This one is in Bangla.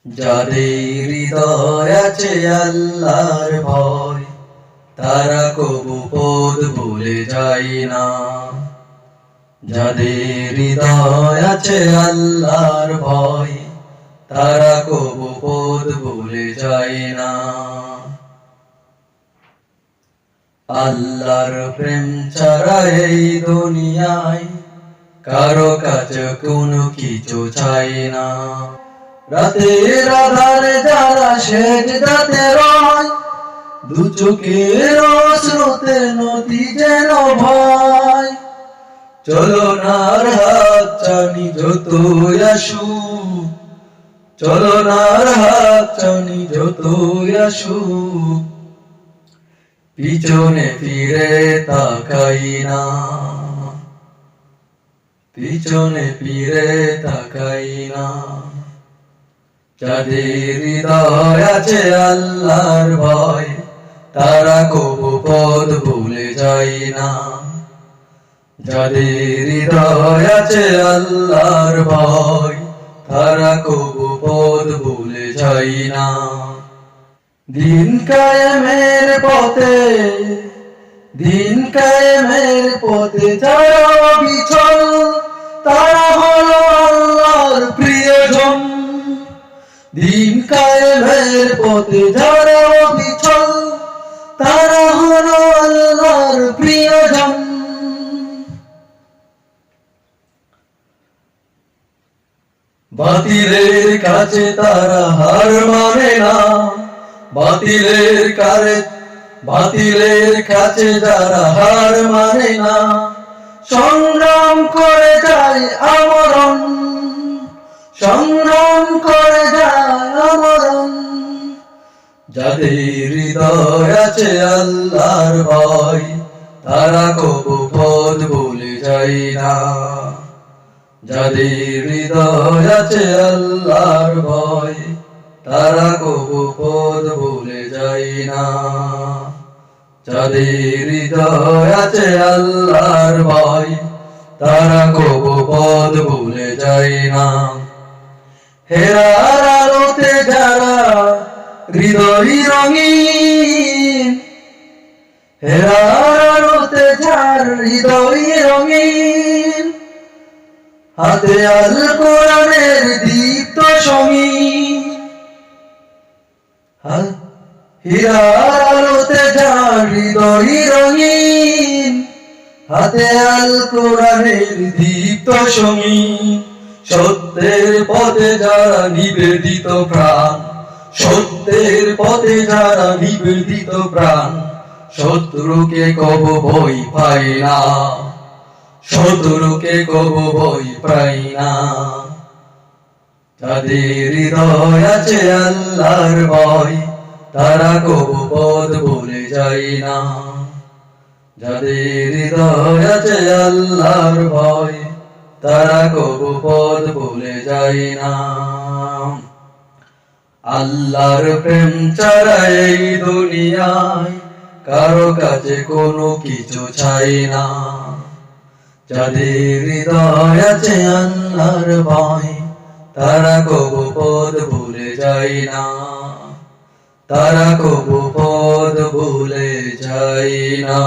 যাদের হৃদয় আছে আল্লাহর ভয়, তারা কবু পথ ভুলে যায় না। যাদের হৃদয় আছে আল্লাহর ভয়, তারা কবু পথ ভুলে যায় না। আল্লাহর প্রেম ছাড়া এই দুনিয়ায় কারো কাছে কোনো কিছু চাই না। রাতের আধারে যারা সেজদাতে রয়, দু চোখের অশ্রুতে নদী যেন ভয়। চলনার হাত চানি যতই আসুক, চলনার হাত চানি যতই আসুক, পিছনে ফিরে তাকাই না, পিছনে ফিরে তাকাই না। যাদের হৃদয় আছে আল্লাহর ভয়, তারা কবু পথ ভুলে যায় না। যাদের হৃদয় আছে আল্লাহর ভয়, তারা কবু পথ ভুলে যায় না। দিন কায়েমের পথে, দিন কায়েমের পথে যারা অবিচল, তারা হলো আল্লাহর প্রিয়জন। দিন কায়েমের পথে যারা অবিচল, তারা হলো আল্লাহর প্রিয়জন। বাতিলের কাছে তারা হার মানে না, বাতিলের কাছে যারা হার মানে না, সংগ্রাম করে যায় আমরণ, সংগ্রাম করে যায় আমরণ। যাদের হৃদয় আছে আল্লাহর ভয়, তারা কবু পথ ভুলে যায় না। যাদের হৃদয় আছে আল্লাহর ভয়, তারা কবু পথ ভুলে যায় না। যাদের হৃদয় আছে আল্লাহর ভয়, তারা কবু পথ ভুলে যায় না। হেরার আলোতে যারা হৃদয় রঙিন, হেরার আলোতে যার হৃদয় রঙিন, হাতে আল কোরআনের দীপ্ত সঙ্গীন। হীরার আলোতে যার হৃদয় রঙিন, হাতে আল কোরআনের দীপ্ত সঙ্গীন। সত্যের পথে যারা নিবেদিত প্রাণ, সত্যের পথে যারা নিবেদিত প্রাণ, শত্রুকে কবু ভয় পায় না, শত্রুকে কবু ভয় পায় না। যাদের হৃদয় আছে আল্লাহর ভয়, তারা কবু পথ ভুলে যায় না। যাদের হৃদয় আছে আল্লাহর ভয়, তারা কবু পথ ভুলে যায় না। আল্লাহর প্রেম ছাড়া এই দুনিয়ায় কারো কাছে কোনো কিছু চাই না। যাদের হৃদয় আছে আল্লাহর ভয়, তারা কবু পথ ভুলে যায় না, তারা কবু পথ ভুলে যায় না।